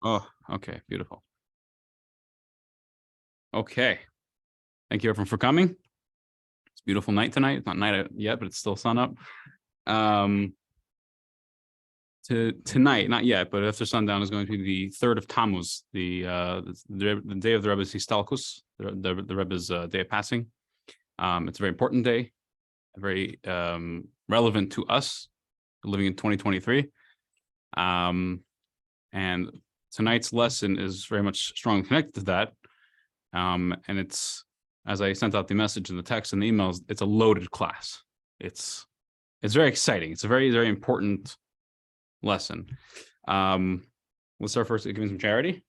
Oh, okay, beautiful. Okay, thank you everyone for coming. It's a beautiful night tonight. It's not night yet, but it's still sun up. Tonight, not yet, but after sundown is going to be the 3rd of Tammuz, the day of the Rebbe's Histalkus, the Rebbe's day of passing. It's a very important day, very relevant to us living in 2023. And tonight's lesson is very much strongly connected to that. And it's, as I sent out the message in the text and the emails, it's a loaded class. It's very exciting. It's a very, very important lesson. Let's start first giving some charity.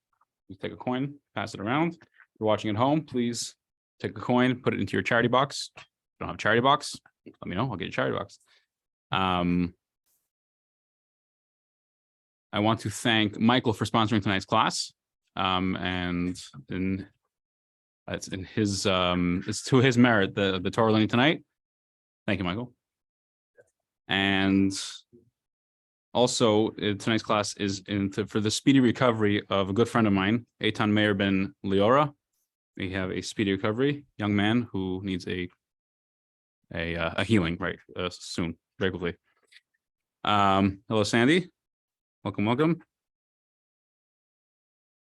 You take a coin, pass it around. If you're watching at home, please take a coin, put it into your charity box. If you don't have a charity box, let me know. I'll get you a charity box. I want to thank Michael for sponsoring tonight's class. And it's to his merit, the Torah learning tonight. Thank you, Michael. And also, tonight's class is for the speedy recovery of a good friend of mine, Eitan Meir ben Leora. We have a speedy recovery, young man who needs a healing soon, very quickly. Hello, Sandy. Welcome.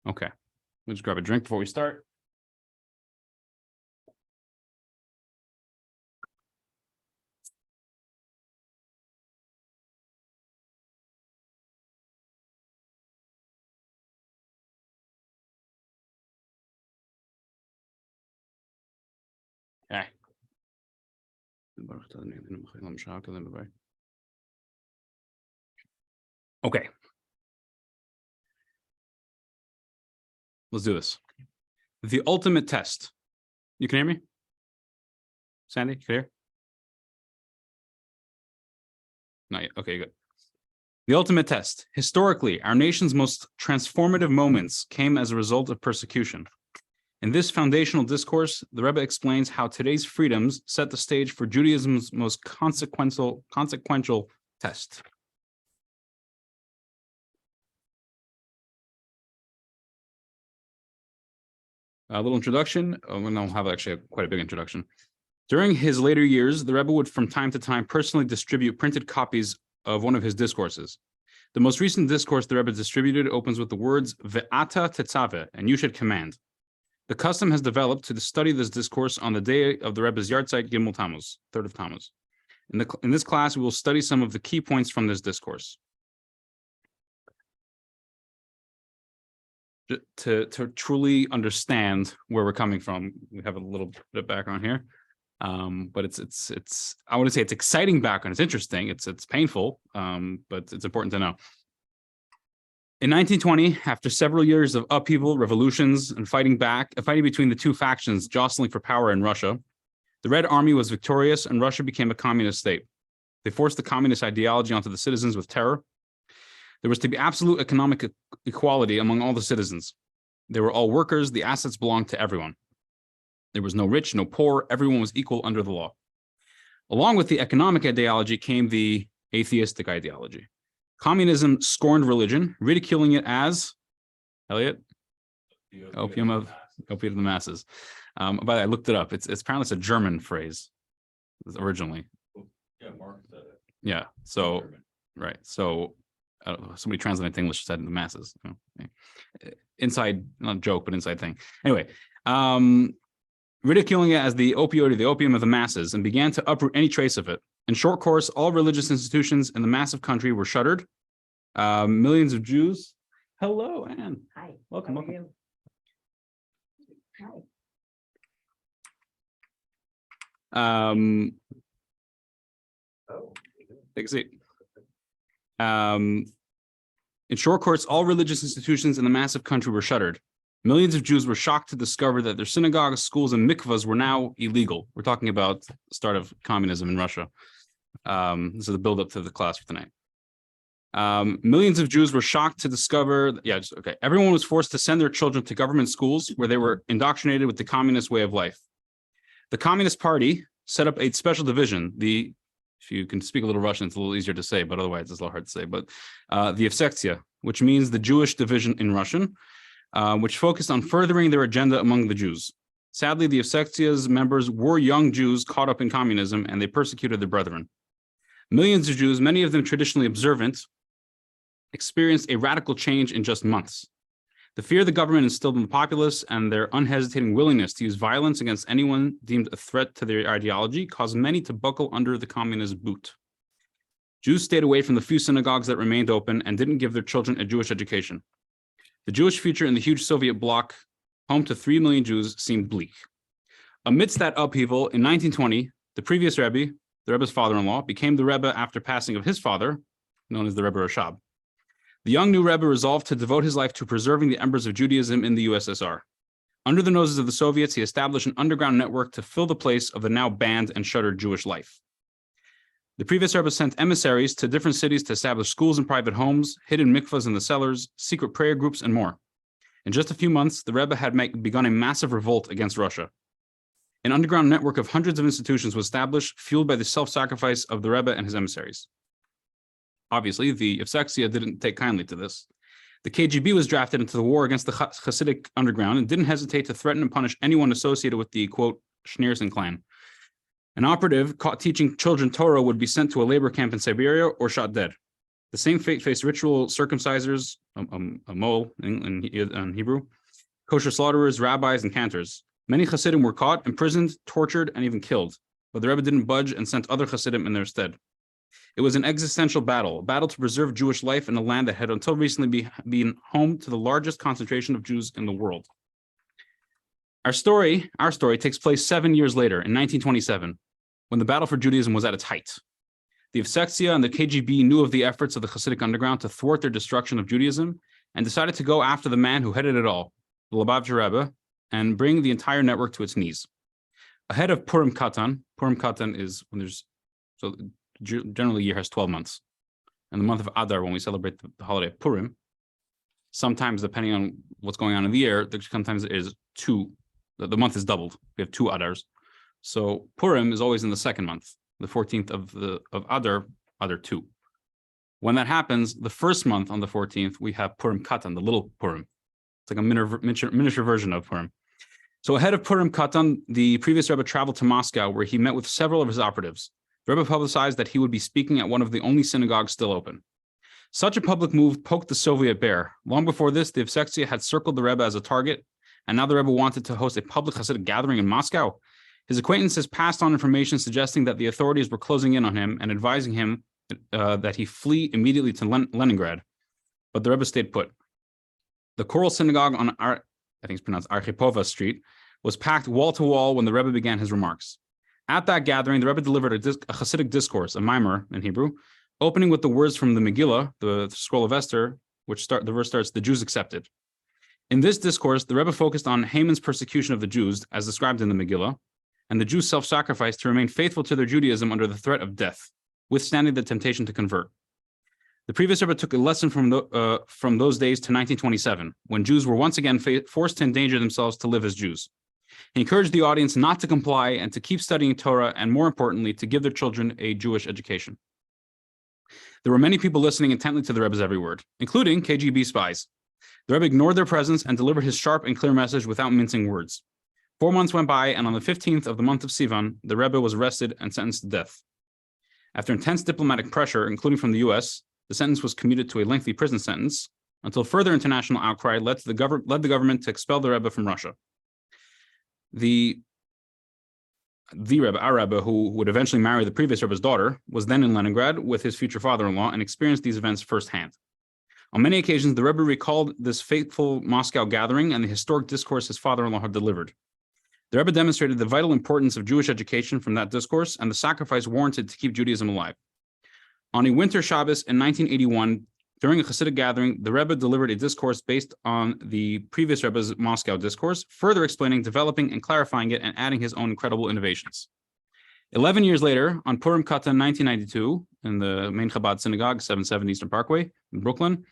Okay, let's grab a drink before we start. Okay. Let's do this. The ultimate test. You can hear me? Sandy, clear? Not yet. Okay, good. The ultimate test. Historically, our nation's most transformative moments came as a result of persecution. In this foundational discourse, the Rebbe explains how today's freedoms set the stage for Judaism's most consequential test. A little introduction. We don't have actually quite a big introduction. During his later years, the Rebbe would from time to time personally distribute printed copies of one of his discourses. The most recent discourse the Rebbe distributed opens with the words "Ve'ata tetzave," and you should command. The custom has developed to study this discourse on the day of the Rebbe's yahrzeit, Gimmel Tammuz, 3rd of Tammuz. In this class, we will study some of the key points from this discourse. To truly understand where we're coming from, we have a little bit of background here, but it's I want to say it's exciting background. It's interesting. It's painful, but it's important to know. In 1920, after several years of upheaval, revolutions, and fighting between the two factions jostling for power in Russia, the Red Army was victorious and Russia became a communist state. They forced the communist ideology onto the citizens with terror. There was to be absolute economic equality among all the citizens. They were all workers. The assets belonged to everyone. There was no rich, no poor. Everyone was equal under the law. Along with the economic ideology came the atheistic ideology. Communism scorned religion, ridiculing it as, Elliot? Opium of the masses. But I looked it up. It's apparently it's a German phrase originally. Yeah, Mark said it. Yeah. So, right. So somebody translated to English said the masses. Inside, not a joke, but inside thing. Anyway, ridiculing it as the opioid, the opium of the masses, and began to uproot any trace of it. In short course, all religious institutions in the massive country were shuttered. Millions of Jews. Hello, Anne. Hi. Welcome. Hi. Take a seat. In short course, all religious institutions in the massive country were shuttered. Millions of Jews were shocked to discover that their synagogues, schools, and mikvahs were now illegal. We're talking about the start of communism in Russia. This is the build-up to the class for tonight. Millions of Jews were shocked to discover, everyone was forced to send their children to government schools where they were indoctrinated with the communist way of life. The Communist Party set up a special division, if you can speak a little Russian, it's a little easier to say, but otherwise it's a little hard to say, but the Yevsektia, which means the Jewish division in Russian, which focused on furthering their agenda among the Jews. Sadly, the Yevseksia's members were young Jews caught up in communism, and they persecuted their brethren. Millions of Jews, many of them traditionally observant, experienced a radical change in just months. The fear the government instilled in the populace and their unhesitating willingness to use violence against anyone deemed a threat to their ideology caused many to buckle under the communist boot. Jews stayed away from the few synagogues that remained open and didn't give their children a Jewish education. The Jewish future in the huge Soviet bloc, home to 3 million Jews, seemed bleak. Amidst that upheaval, in 1920, the previous Rebbe, the Rebbe's father-in-law, became the Rebbe after passing of his father, known as the Rebbe Rashab. The young new Rebbe resolved to devote his life to preserving the embers of Judaism in the USSR. Under the noses of the Soviets, he established an underground network to fill the place of the now banned and shuttered Jewish life. The previous Rebbe sent emissaries to different cities to establish schools and private homes, hidden mikvahs in the cellars, secret prayer groups, and more. In just a few months, the Rebbe had begun a massive revolt against Russia. An underground network of hundreds of institutions was established, fueled by the self-sacrifice of the Rebbe and his emissaries. Obviously, the Yevseksia didn't take kindly to this. The KGB was drafted into the war against the Hasidic underground and didn't hesitate to threaten and punish anyone associated with the, quote, Schneerson clan. An operative caught teaching children Torah would be sent to a labor camp in Siberia or shot dead. The same fate faced ritual circumcisers, a mole in Hebrew, kosher slaughterers, rabbis, and cantors. Many Hasidim were caught, imprisoned, tortured, and even killed, but the Rebbe didn't budge and sent other Hasidim in their stead. It was an existential battle, a battle to preserve Jewish life in a land that had until recently been home to the largest concentration of Jews in the world. Our story takes place 7 years later, in 1927, when the battle for Judaism was at its height. The Yevseksia and the KGB knew of the efforts of the Hasidic underground to thwart their destruction of Judaism and decided to go after the man who headed it all, the Lubavitcher Rebbe, and bring the entire network to its knees. Ahead of Purim Katan is when there's, so generally a year has 12 months. And the month of Adar, when we celebrate the holiday of Purim, sometimes depending on what's going on in the year, sometimes it is two, the month is doubled. We have 2 Adars. So Purim is always in the second month, the 14th of Adar, Adar 2. When that happens, the first month on the 14th, we have Purim Katan, the little Purim. It's like a miniature version of Purim. So ahead of Purim Katan, the previous Rebbe traveled to Moscow, where he met with several of his operatives. The Rebbe publicized that he would be speaking at one of the only synagogues still open. Such a public move poked the Soviet bear. Long before this, the Yevseksia had circled the Rebbe as a target, and now the Rebbe wanted to host a public Hasidic gathering in Moscow. His acquaintances passed on information suggesting that the authorities were closing in on him and advising him that he flee immediately to Leningrad. But the Rebbe stayed put. The Choral Synagogue on I think it's pronounced Archipova Street was packed wall to wall when the Rebbe began his remarks. At that gathering, the Rebbe delivered a Hasidic discourse, a mimer in Hebrew, opening with the words from the Megillah, the scroll of Esther, the verse starts, "The Jews accepted." In this discourse, the Rebbe focused on Haman's persecution of the Jews, as described in the Megillah, and the Jews' self-sacrifice to remain faithful to their Judaism under the threat of death, withstanding the temptation to convert. The previous Rebbe took a lesson from those days to 1927, when Jews were once again forced to endanger themselves to live as Jews. He encouraged the audience not to comply and to keep studying Torah, and more importantly, to give their children a Jewish education. There were many people listening intently to the Rebbe's every word, including KGB spies. The Rebbe ignored their presence and delivered his sharp and clear message without mincing words. 4 months went by, and on the 15th of the month of Sivan, the Rebbe was arrested and sentenced to death. After intense diplomatic pressure, including from the U.S., the sentence was commuted to a lengthy prison sentence until further international outcry led the government to expel the Rebbe from Russia. The Rebbe, our Rebbe, who would eventually marry the previous Rebbe's daughter, was then in Leningrad with his future father-in-law and experienced these events firsthand. On many occasions, the Rebbe recalled this fateful Moscow gathering and the historic discourse his father-in-law had delivered. The Rebbe demonstrated the vital importance of Jewish education from that discourse and the sacrifice warranted to keep Judaism alive. On a winter Shabbos in 1981, during a Hasidic gathering, the Rebbe delivered a discourse based on the previous Rebbe's Moscow discourse, further explaining, developing, and clarifying it, and adding his own incredible innovations. 11 years later, on Purim Katan 1992, in the main Chabad synagogue, 770 Eastern Parkway in Brooklyn,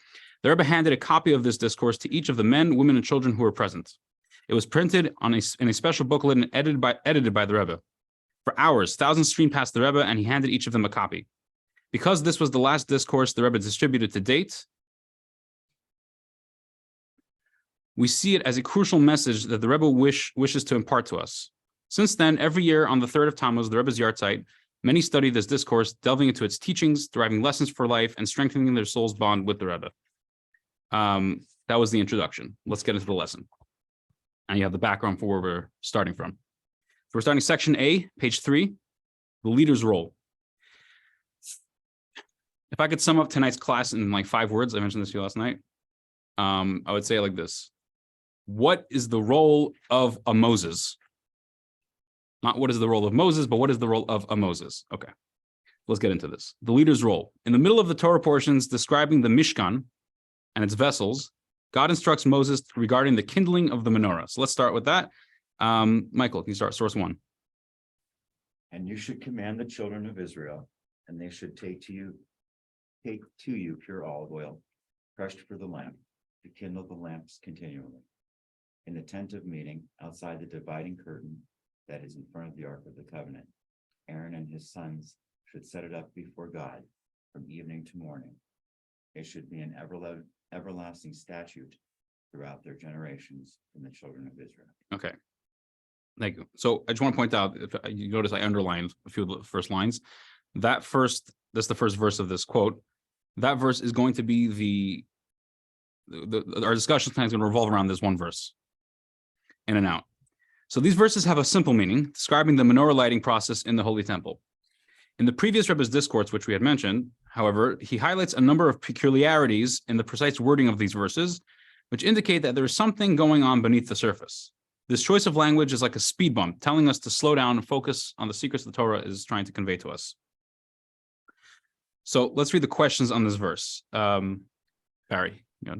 the Rebbe handed a copy of this discourse to each of the men, women, and children who were present. It was printed in a special booklet and edited by the Rebbe. For hours, thousands streamed past the Rebbe, and he handed each of them a copy. Because this was the last discourse the Rebbe distributed to date, We see it as a crucial message that the Rebbe wishes to impart to us. Since then, every year on the 3rd of Tammuz, the Rebbe's Yahrzeit, many study this discourse, delving into its teachings, deriving lessons for life, and strengthening their soul's bond with the Rebbe. That was the introduction. Let's get into the lesson. And you have the background for where we're starting from. So we're starting section A, page 3, the leader's role. If I could sum up tonight's class in like 5 words, I mentioned this to you last night, I would say it like this. What is the role of a Moses? Not what is the role of Moses, but what is the role of a Moses? Okay, let's get into this. The leader's role. In the middle of the Torah portions describing the Mishkan and its vessels, God instructs Moses regarding the kindling of the menorah. So let's start with that. Michael, can you start source 1? And you should command the children of Israel, and they should take to you pure olive oil, crushed for the lamp, to kindle the lamps continually. In the tent of meeting, outside the dividing curtain that is in front of the Ark of the Covenant, Aaron and his sons should set it up before God from evening to morning. It should be an everlasting statute throughout their generations in the children of Israel. Okay. Thank you. So I just want to point out, if you notice, I underlined a few of the first lines. That's the first verse of this quote. That verse is going to be our discussion tonight is going to revolve around this one verse, in and out. So these verses have a simple meaning, describing the menorah lighting process in the Holy Temple. In the previous Rebbe's discourse, which we had mentioned, however, he highlights a number of peculiarities in the precise wording of these verses, which indicate that there is something going on beneath the surface. This choice of language is like a speed bump, telling us to slow down and focus on the secrets the Torah is trying to convey to us. So let's read the questions on this verse. Barry. A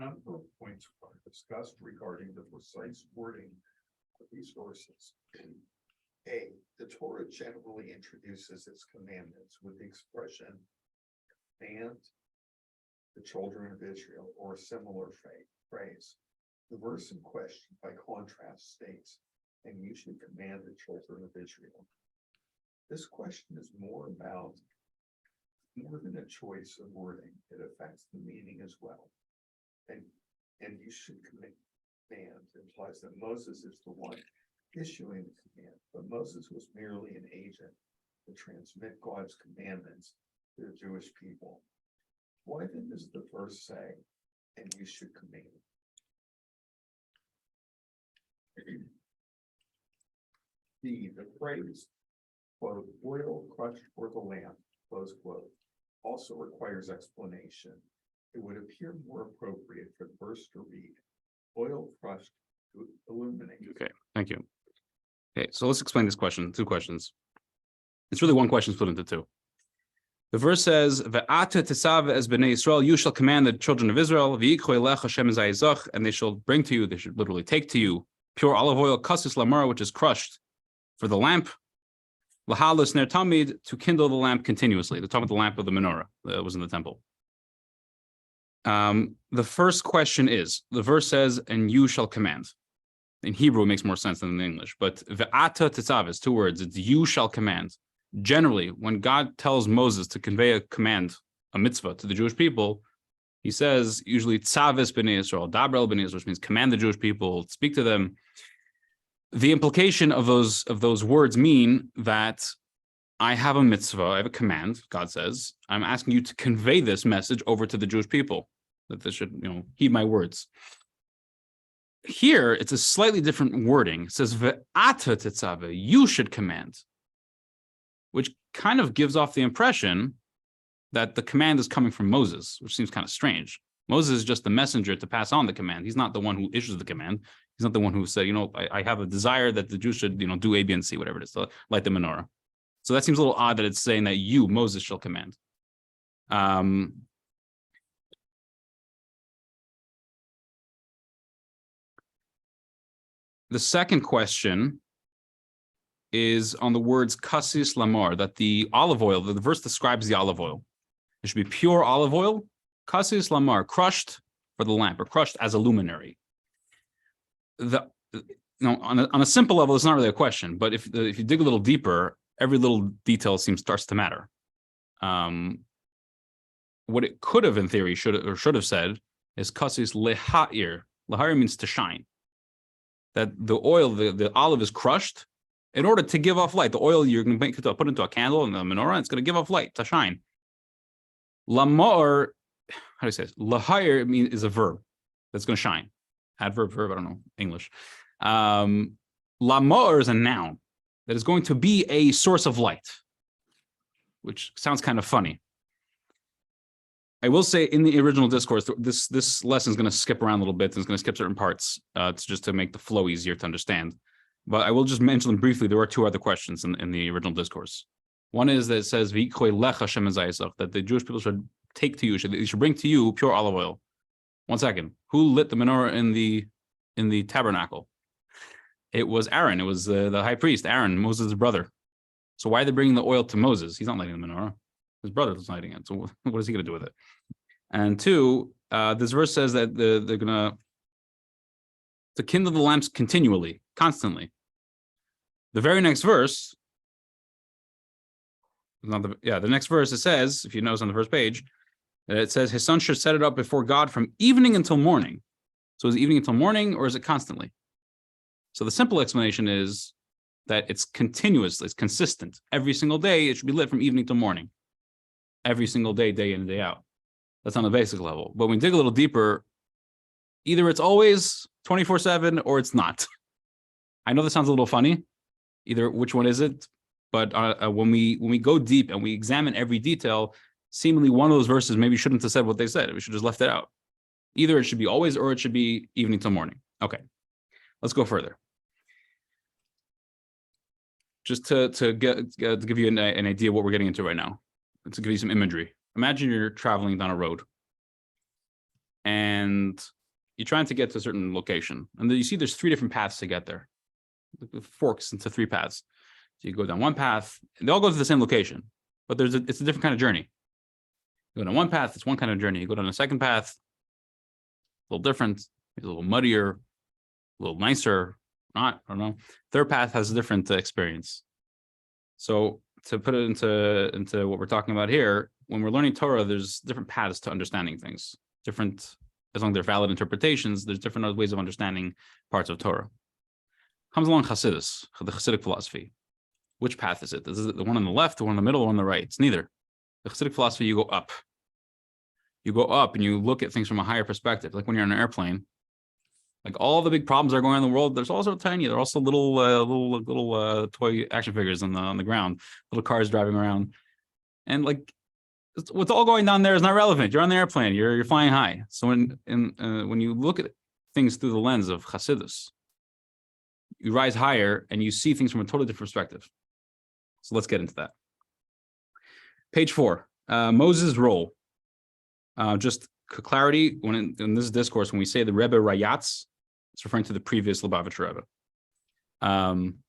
number of points are discussed regarding the precise wording of these verses. A, the Torah generally introduces its commandments with the expression, command the children of Israel, or a similar phrase. The verse in question, by contrast, states, and you should command the children of Israel. This question is more than a choice of wording. It affects the meaning as well. And you should command implies that Moses is the one issuing the command, but Moses was merely an agent to transmit God's commandments to the Jewish people. Why then does the verse say, and you should command? The phrase, quote, oil crushed for the lamp, close quote, also requires explanation. It would appear more appropriate for the verse to read, oil crushed to illuminate. Okay, thank you. Okay, so let's explain this question, 2 questions. It's really one question split into 2. The verse says, Ve'ata tesav es b'nei Yisrael, you shall command the children of Israel, v'yikhu elech Hashem zayizach, and they shall bring to you, they should literally take to you, pure olive oil, kasis lamar, which is crushed for the lamp, lahalus ner tamid, to kindle the lamp continuously. They're talking about the lamp of the menorah that was in the temple. The first question is, the verse says, and you shall command. In Hebrew, it makes more sense than in English, but ve'ata tetzav is 2 words. It's you shall command. Generally, when God tells Moses to convey a command, a mitzvah to the Jewish people, he says usually tzaves b'nei Yisrael, dabrel b'nei Yisrael, which means command the Jewish people, speak to them. The implication of those words mean that I have a mitzvah, I have a command, God says, I'm asking you to convey this message over to the Jewish people, that they should, heed my words. Here, it's a slightly different wording. It says, ve'ata tetzave, you should command, which kind of gives off the impression that the command is coming from Moses, which seems kind of strange. Moses is just the messenger to pass on the command. He's not the one who issues the command. He's not the one who said, I have a desire that the Jews should, do A, B, and C, whatever it is, to light the menorah. So that seems a little odd that it's saying that you, Moses, shall command. The second question is on the words kasis lamar, that the olive oil, the verse describes the olive oil. It should be pure olive oil, kasis lamar, crushed for the lamp, or crushed as a luminary. On a simple level, it's not really a question, but if you dig a little deeper, every little detail starts to matter. What it could have, in theory, should have said is kasis lehair. Lehair means to shine. That the oil, the olive is crushed in order to give off light. The oil you're going to put into a candle in the menorah, it's going to give off light, to shine. Lamar, how do you say this? Lehair is a verb that's going to shine. Adverb, verb, I don't know, English. Lamar is a noun that is going to be a source of light, which sounds kind of funny. I will say in the original discourse, this lesson is going to skip around a little bit. It's going to skip certain parts. It's just to make the flow easier to understand. But I will just mention them briefly. There were two other questions in the original discourse. One is that it says that the Jewish people should take to you, they should bring to you pure olive oil. 1 second. Who lit the menorah in the tabernacle? It was Aaron. It was the high priest, Aaron, Moses' brother. So why are they bringing the oil to Moses? He's not lighting the menorah. His brother is lighting it. So what is he going to do with it? And two, this verse says that they're going to kindle the lamps continually, constantly. The very next verse, the next verse, it says, if you notice on the first page, it says his son should set it up before God from evening until morning. So is it evening until morning, or is it constantly? So the simple explanation is that it's continuous, it's consistent. Every single day, it should be lit from evening to morning. Every single day, day in and day out. That's on the basic level. But when we dig a little deeper, either it's always 24/7 or it's not. I know this sounds a little funny. Either which one is it? But when we go deep and we examine every detail, seemingly one of those verses maybe shouldn't have said what they said. We should just left it out. Either it should be always or it should be evening till morning. Okay, let's go further. Just to give you an idea of what we're getting into right now, to give you some imagery. Imagine you're traveling down a road and you're trying to get to a certain location. And then you see there's 3 different paths to get there. It forks into 3 paths. So you go down one path, and they all go to the same location, but it's a different kind of journey. You go down one path, it's one kind of journey. You go down a second path, a little different, it's a little muddier, a little nicer, not, I don't know. Third path has a different experience. So to put it into what we're talking about here, when we're learning Torah, there's different paths to understanding things. Different, as long as they're valid interpretations, there's different ways of understanding parts of Torah. Comes along Hasidus, the Hasidic philosophy. Which path is it? Is it the one on the left, the one in the middle, or on the right? It's neither. The Hasidic philosophy, you go up. You go up and you look at things from a higher perspective. Like when you're on an airplane, like all the big problems that are going on in the world, there's also tiny. There are also little toy action figures on the ground, little cars driving around, and like what's all going down there is not relevant. You're on the airplane. You're flying high. So when you look at things through the lens of Hasidus, you rise higher and you see things from a totally different perspective. So let's get into that. Page 4, Moses' role. Just clarity, when in this discourse, when we say the Rebbe Rayatz, it's referring to the previous Lubavitcher Rebbe.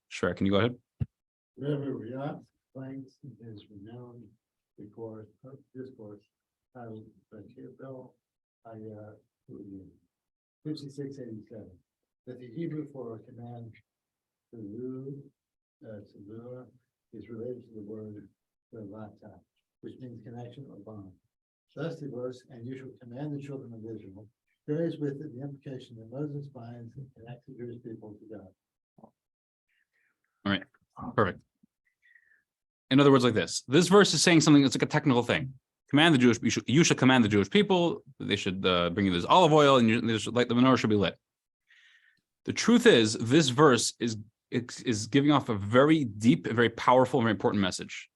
Sure, can you go ahead? Rebbe Rayatz claims his renowned discourse titled Bill 5687, that the Hebrew for a command to is related to the word Vata, which means connection or bond. Thus the verse, and you shall command the children of Israel, carries with it the implication that Moses binds and connects the Jewish people to God. All right, perfect. In other words, like this verse is saying something that's like a technical thing. Command the Jewish, you should command the Jewish people. They should bring you this olive oil, and like the menorah should be lit. The truth is, this verse is giving off a very deep, very powerful, very important message.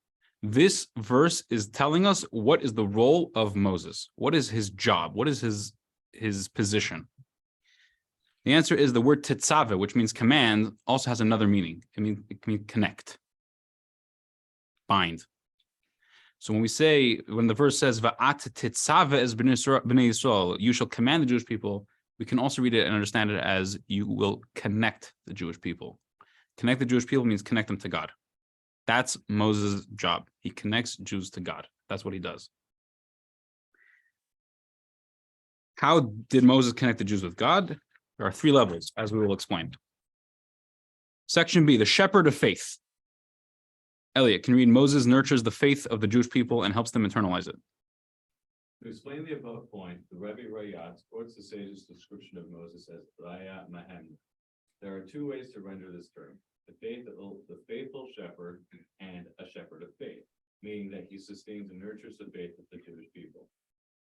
This verse is telling us what is the role of Moses. What is his job? What is his position? The answer is the word tetzaveh, which means command, also has another meaning. It means connect, bind. So when the verse says va'at tetzaveh es b'nei Yisrael, you shall command the Jewish people, we can also read it and understand it as you will connect the Jewish people. Connect the Jewish people means connect them to God. That's Moses' job. He connects Jews to God. That's what he does. How did Moses connect the Jews with God? There are 3 levels, as we will explain. Section B, the shepherd of faith. Elliot, can you read Moses nurtures the faith of the Jewish people and helps them internalize it? To explain the above point, the Rebbe Rayatz quotes the sage's description of Moses as Raya Mahem. There are two ways to render this term: the faithful shepherd and a shepherd of faith, meaning that he sustains and nurtures the faith of the Jewish people.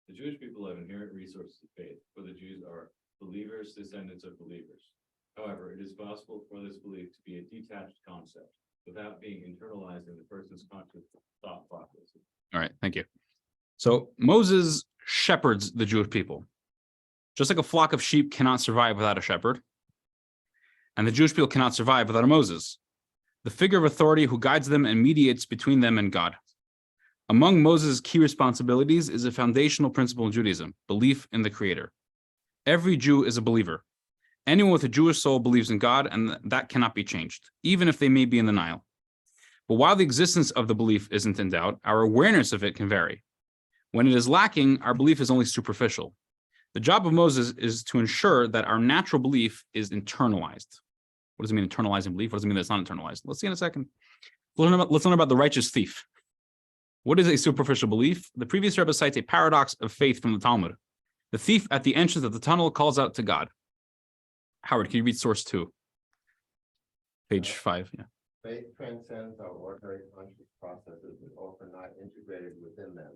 The Jewish people have inherent resources of faith, for the Jews are believers, descendants of believers. However, it is possible for this belief to be a detached concept without being internalized in the person's conscious thought process. All right, thank you. So Moses shepherds the Jewish people. Just like a flock of sheep cannot survive without a shepherd, and the Jewish people cannot survive without a Moses, the figure of authority who guides them and mediates between them and God. Among Moses' key responsibilities is a foundational principle in Judaism: belief in the Creator. Every Jew is a believer. Anyone with a Jewish soul believes in God, and that cannot be changed, even if they may be in denial. But while the existence of the belief isn't in doubt, our awareness of it can vary. When it is lacking, our belief is only superficial. The job of Moses is to ensure that our natural belief is internalized. What does it mean, internalizing belief? What does it mean that it's not internalized? Let's see in a second. Let's learn about the righteous thief. What is a superficial belief? The previous Rebbe cites a paradox of faith from the Talmud. The thief at the entrance of the tunnel calls out to God. Howard, can you read source 2? Page 5, yeah. Faith transcends our ordinary conscious processes and often not integrated within them.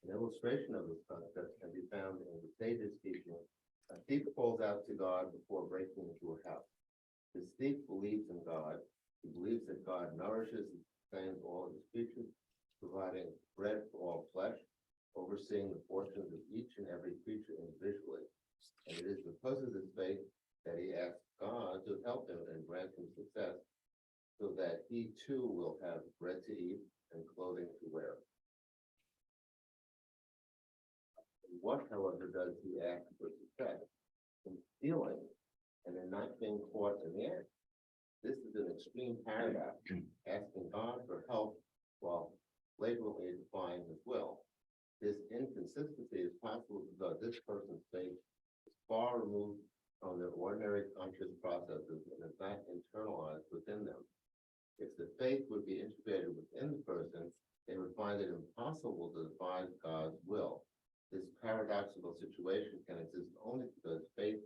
An illustration of this concept can be found in the sage's teaching. A thief calls out to God before breaking into a house. This thief believes in God. He believes that God nourishes and sustains all of his creatures, providing bread for all flesh, overseeing the fortunes of each and every creature individually. And it is because of this faith that he asks God to help him and grant him success, so that he too will have bread to eat and clothing to wear. What, however, does he ask for success? In stealing and in not being caught in the act. This is an extreme paradox, asking God for help while flagrantly defying his will. This inconsistency is possible because this person's faith is far removed from their ordinary conscious processes and is not internalized within them. If the faith would be integrated within the person, they would find it impossible to define God's will. This paradoxical situation can exist only because faith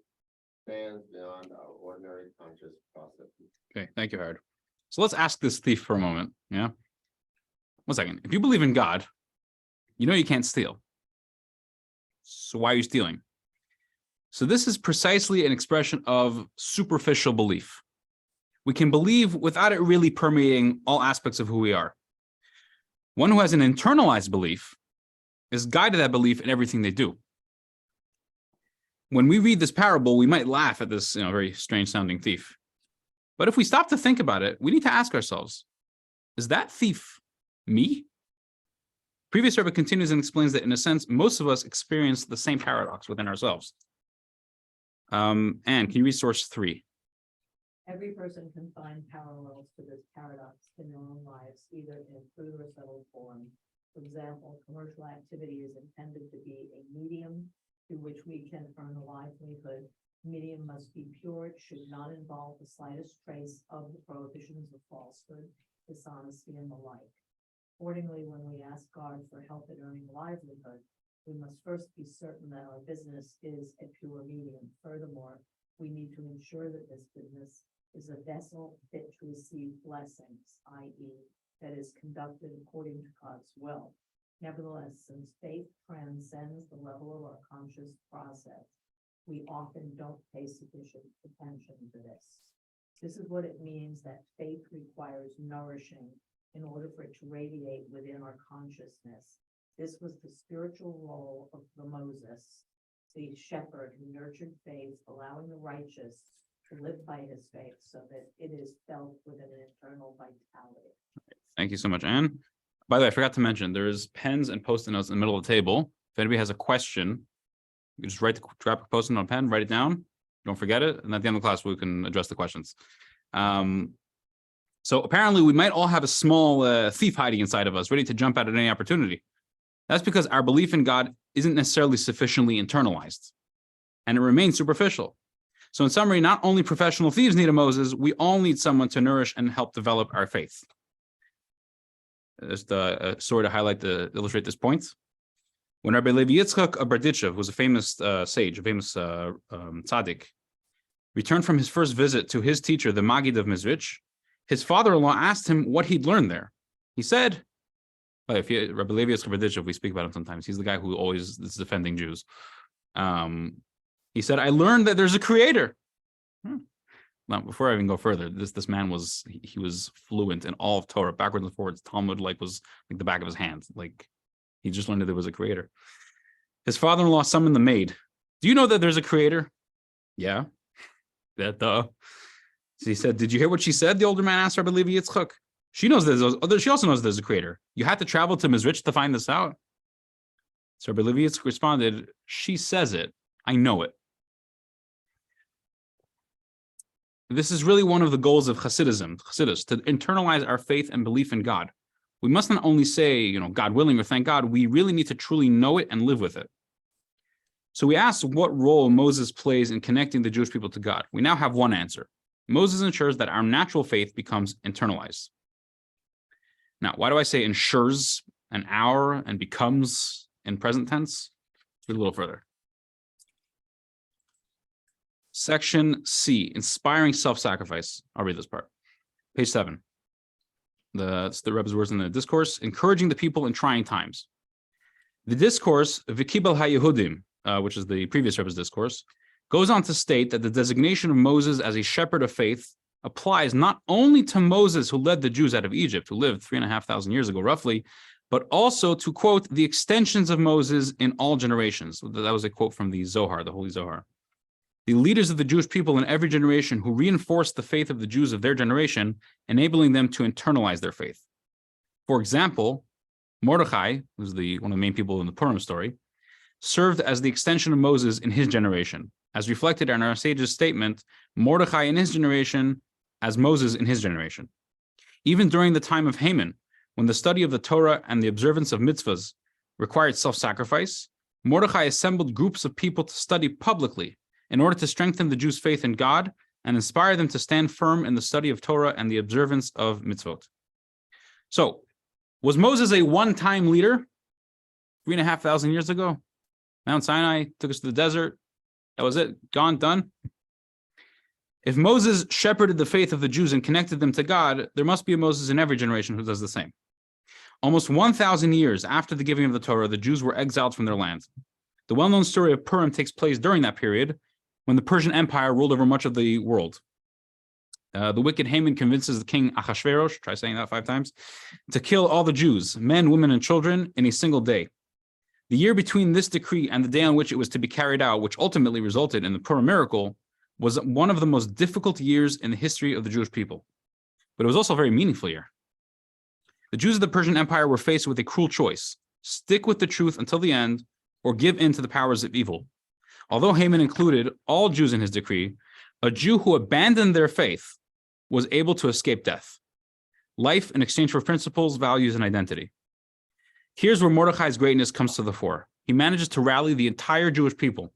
stands beyond our ordinary conscious processes. Okay, thank you, Howard. So let's ask this thief for a moment, yeah? 1 second. If you believe in God, you know you can't steal. So why are you stealing? So this is precisely an expression of superficial belief. We can believe without it really permeating all aspects of who we are. One who has an internalized belief is guided that belief in everything they do. When we read this parable, we might laugh at this, very strange sounding thief. But if we stop to think about it, we need to ask ourselves, is that thief me? Previous Rebbe continues and explains that in a sense, most of us experience the same paradox within ourselves. And can you read source 3? Every person can find parallels to this paradox in their own lives, either in crude or subtle form. For example, commercial activity is intended to be a medium through which we can earn a livelihood. Medium must be pure. It should not involve the slightest trace of the prohibitions of falsehood, dishonesty, and the like. Accordingly, when we ask God for help in earning a livelihood, we must first be certain that our business is a pure medium. Furthermore, we need to ensure that this business is a vessel fit to receive blessings, i.e., that is conducted according to God's will. Nevertheless, since faith transcends the level of our conscious process, we often don't pay sufficient attention to this. This is what it means that faith requires nourishing in order for it to radiate within our consciousness. This was the spiritual role of the Moses, the shepherd who nurtured faith, allowing the righteous to live by his faith so that it is felt with an internal vitality. Thank you so much, Anne. By the way, I forgot to mention, there's pens and Post-it notes in the middle of the table. If anybody has a question, you can just grab a Post-it note pen, write it down. Don't forget it. And at the end of the class, we can address the questions. So apparently we might all have a small thief hiding inside of us, ready to jump out at any opportunity. That's because our belief in God isn't necessarily sufficiently internalized, and it remains superficial. So in summary, not only professional thieves need a Moses, we all need someone to nourish and help develop our faith. Just a story to illustrate this point. When Rabbi Levi Yitzchak of Berditchev, who was a famous sage, a famous tzaddik, returned from his first visit to his teacher, the Maggid of Mizrich, his father-in-law asked him what he'd learned there. He said, Rabbi Levi Yitzchak of Berditchev, we speak about him sometimes. He's the guy who always is defending Jews. He said, I learned that there's a creator. Now, before I even go further, this man was fluent in all of Torah, backwards and forwards. Talmud was like the back of his hand. Like he just learned that there was a creator. His father-in-law summoned the maid. Do you know that there's a creator? Yeah. So he said, did you hear what she said? The older man asked Rabbi Levi Yitzchak. She also knows there's a creator. You had to travel to Mizrich to find this out. So Rabbi Levi Yitzchak responded, she says it. I know it. This is really one of the goals of Chassidus, to internalize our faith and belief in God. We must not only say, God willing or thank God, we really need to truly know it and live with it. So we asked what role Moses plays in connecting the Jewish people to God. We now have one answer. Moses ensures that our natural faith becomes internalized. Now, why do I say ensures and our and becomes in present tense? Let's read a little further. Section C, inspiring self-sacrifice. I'll read this part. Page 7. It's the Rebbe's words in the discourse, encouraging the people in trying times. The discourse, V'kibel HaYehudim, which is the previous Rebbe's discourse, goes on to state that the designation of Moses as a shepherd of faith applies not only to Moses, who led the Jews out of Egypt, who lived 3,500 years ago, roughly, but also to, quote, the extensions of Moses in all generations. That was a quote from the Zohar, the Holy Zohar. The leaders of the Jewish people in every generation who reinforced the faith of the Jews of their generation, enabling them to internalize their faith. For example, Mordechai, who's one of the main people in the Purim story, served as the extension of Moses in his generation, as reflected in our sage's statement, Mordechai in his generation as Moses in his generation. Even during the time of Haman, when the study of the Torah and the observance of mitzvahs required self-sacrifice, Mordechai assembled groups of people to study publicly in order to strengthen the Jews' faith in God and inspire them to stand firm in the study of Torah and the observance of mitzvot. So, was Moses a one-time leader 3,500 years ago? Mount Sinai took us to the desert. That was it. Gone, done. If Moses shepherded the faith of the Jews and connected them to God, there must be a Moses in every generation who does the same. Almost 1,000 years after the giving of the Torah, the Jews were exiled from their land. The well-known story of Purim takes place during that period, when the Persian Empire ruled over much of the world. The wicked Haman convinces the king Achashverosh, try saying that 5 times, to kill all the Jews, men, women, and children, in a single day. The year between this decree and the day on which it was to be carried out, which ultimately resulted in the Purim miracle, was one of the most difficult years in the history of the Jewish people. But it was also a very meaningful year. The Jews of the Persian Empire were faced with a cruel choice: stick with the truth until the end, or give in to the powers of evil. Although Haman included all Jews in his decree, a Jew who abandoned their faith was able to escape death. Life in exchange for principles, values, and identity. Here's where Mordechai's greatness comes to the fore. He manages to rally the entire Jewish people,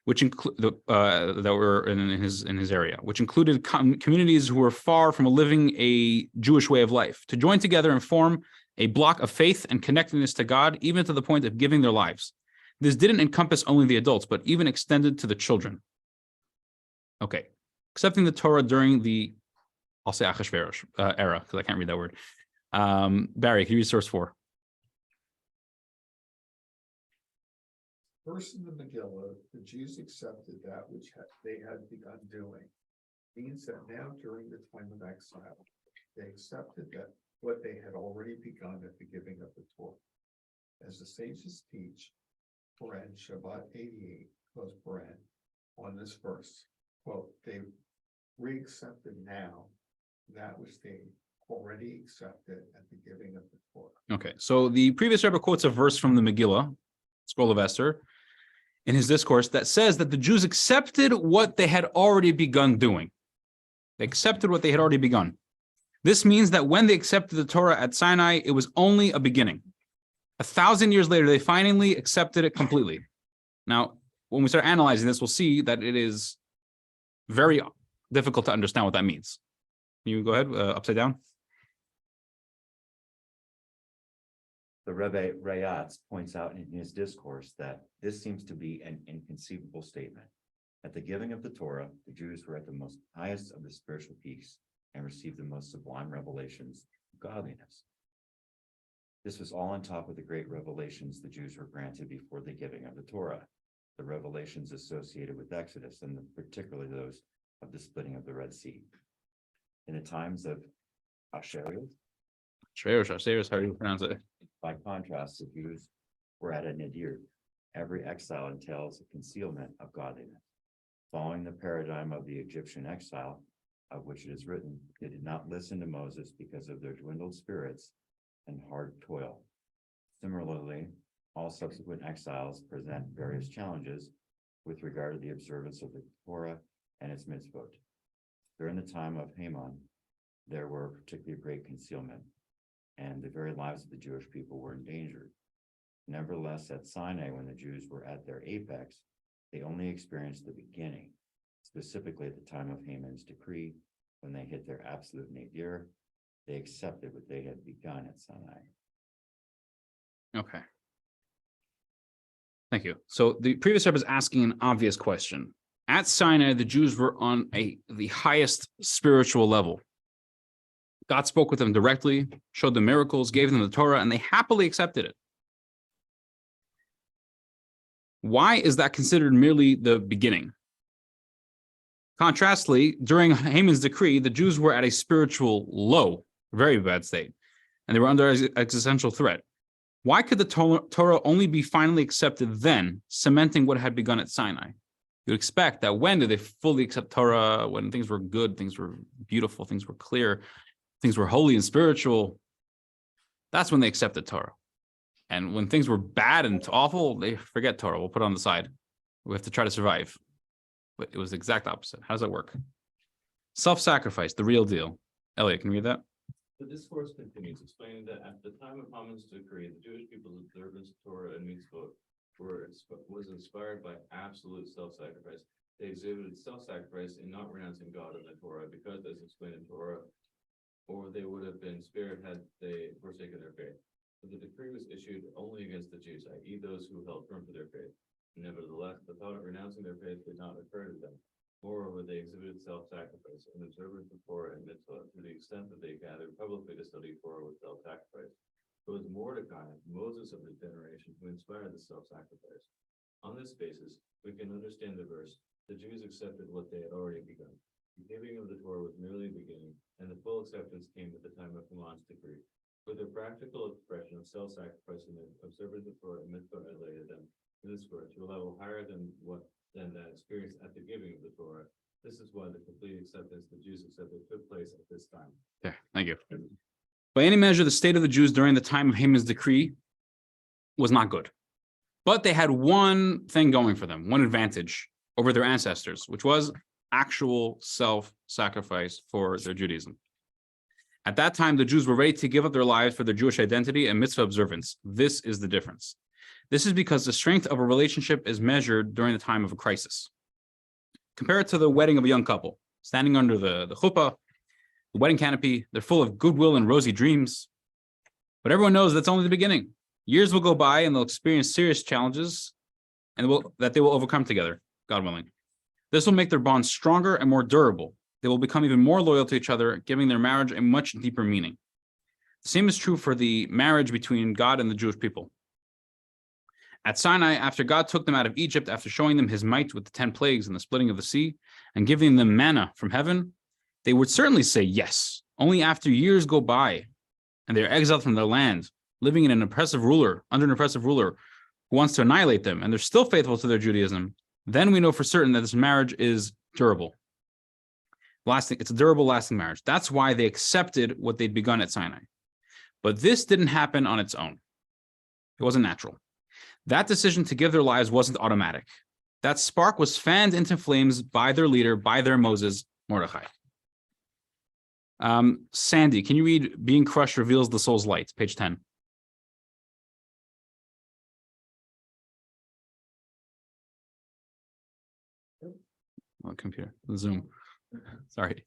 which that were in his area, which included communities who were far from living a Jewish way of life, to join together and form a block of faith and connectedness to God, even to the point of giving their lives. This didn't encompass only the adults, but even extended to the children. Okay, accepting the Torah during the, I'll say Achashverosh era, because I can't read that word. Barry, can you read source 4? First in the Megillah, the Jews accepted that which they had begun doing. Means that now during the time of exile, they accepted that what they had already begun at the giving of the Torah. As the sages teach, Quran Shabbat 88, close Quran, on this verse, quote, they re-accepted now that which they already accepted at the giving of the Torah. Okay, so the previous Rebbe quotes a verse from the Megillah, Scroll of Esther, in his discourse that says that the Jews accepted what they had already begun doing. They accepted what they had already begun. This means that when they accepted the Torah at Sinai, it was only a beginning. 1,000 years later, they finally accepted it completely. Now, when we start analyzing this, we'll see that it is very difficult to understand what that means. Can you go ahead, upside down? The Rebbe Rayatz points out in his discourse that this seems to be an inconceivable statement. At the giving of the Torah, the Jews were at the most highest of the spiritual peaks and received the most sublime revelations of godliness. This was all on top of the great revelations the Jews were granted before the giving of the Torah, the revelations associated with Exodus, and particularly those of the splitting of the Red Sea. In the times of Asherah, Shreus, how do you pronounce it? by contrast, the Jews were at a nadir. Every exile entails a concealment of godliness. Following the paradigm of the Egyptian exile, of which it is written, they did not listen to Moses because of their dwindled spirits and hard toil. Similarly, all subsequent exiles present various challenges with regard to the observance of the Torah and its mitzvot. During the time of Haman, there were particularly great concealment, and the very lives of the Jewish people were endangered. Nevertheless, at Sinai, when the Jews were at their apex, they only experienced the beginning, specifically at the time of Haman's decree, when they hit their absolute nadir, they accepted what they had begun at Sinai. Okay. Thank you. So the previous step is asking an obvious question. At Sinai, the Jews were on the highest spiritual level. God spoke with them directly, showed them miracles, gave them the Torah, and they happily accepted it. Why is that considered merely the beginning? Contrastly, during Haman's decree, the Jews were at a spiritual low, very bad state, and they were under existential threat. Why could the Torah only be finally accepted then, cementing what had begun at Sinai? You'd expect that when did they fully accept Torah? When things were good, things were beautiful, things were clear, things were holy and spiritual. That's when they accepted Torah. And when things were bad and awful, they forget Torah. We'll put it on the side. We have to try to survive. But it was the exact opposite. How does that work? Self-sacrifice, the real deal. Elliot, can you read that? The discourse continues, explaining that at the time of Haman's decree, the Jewish people's observance of Torah and mitzvot was inspired by absolute self-sacrifice. They exhibited self-sacrifice in not renouncing God and the Torah, because, as explained in Torah, or they would have been spared had they forsaken their faith. But the decree was issued only against the Jews, i.e. those who held firm to their faith. Nevertheless, the thought of renouncing their faith did not occur to them. Moreover, they exhibited self-sacrifice and observance of Torah and mitzvah to the extent that they gathered publicly to study Torah with self-sacrifice. It was Mordecai, Moses of the generation, who inspired the self-sacrifice. On this basis, we can understand the verse, the Jews accepted what they had already begun. The giving of the Torah was merely the beginning, and the full acceptance came at the time of Haman's decree. With a practical expression of self-sacrifice and the observance of Torah and mitzvah related them in this verse to a level higher than that experience at the giving of the Torah. This is why the complete acceptance the Jews accepted took place at this time. Yeah, thank you. By any measure, the state of the Jews during the time of Haman's decree was not good. But they had one thing going for them, one advantage over their ancestors, which was actual self-sacrifice for their Judaism. At that time, the Jews were ready to give up their lives for their Jewish identity and mitzvah observance. This is the difference. This is because the strength of a relationship is measured during the time of a crisis. Compare it to the wedding of a young couple, standing under the chuppah, the wedding canopy. They're full of goodwill and rosy dreams. But everyone knows that's only the beginning. Years will go by and they'll experience serious challenges and that they will overcome together, God willing. This will make their bond stronger and more durable. They will become even more loyal to each other, giving their marriage a much deeper meaning. The same is true for the marriage between God and the Jewish people. At Sinai, after God took them out of Egypt, after showing them his might with the 10 plagues and the splitting of the sea, and giving them manna from heaven, they would certainly say yes. Only after years go by, and they are exiled from their land, living in under an oppressive ruler who wants to annihilate them, and they're still faithful to their Judaism, then we know for certain that this marriage is durable. It's a durable, lasting marriage. That's why they accepted what they'd begun at Sinai. But this didn't happen on its own. It wasn't natural. That decision to give their lives wasn't automatic. That spark was fanned into flames by their leader, by their Moses, Mordecai. Sandy, can you read Being Crushed Reveals the Soul's Light, page 10? Oh, computer, Zoom. Sorry.